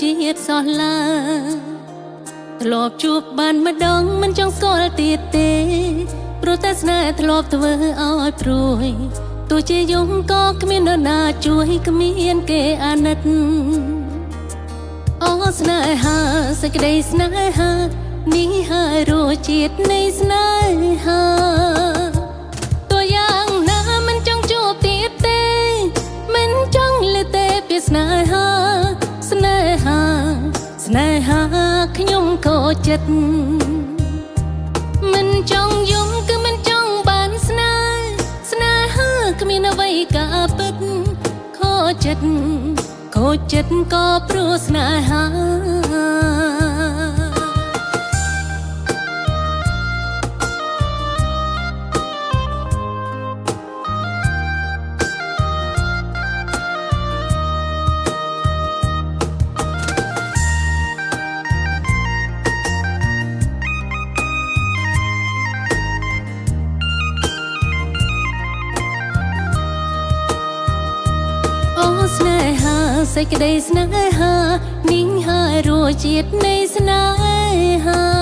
ជាតិសោះឡាធ្លាប់ជួបបានម្ដងមិនចង់ស្គាល់ទៀតទេព្រោះតែស្នេហ៍ធ្លាប់ធ្វើឲ្យព្រួយទោះជាយំក៏គ្មាននរណាជួយគ្មានគេអាណិតអូស្នេហាសេចក្តីស្នេហានេះហើយរសជាតិនៃស្នេហាតួយ៉ាងណាមិនចង់ជួបទៀតទេមិនចង់លើទេពីស្នេហាស្នេហាស្នេហាខ្ញុំក៏ចិត្តមិនចង់យំគឺមិនចង់បានស្នេហាគ្មានអ្វីកាពិតខូចចិត្តក៏ព្រោះស្នេហាស្នេហាសេចក្តីស្នេហានេះហើយរសជាតិនៃស្នេហា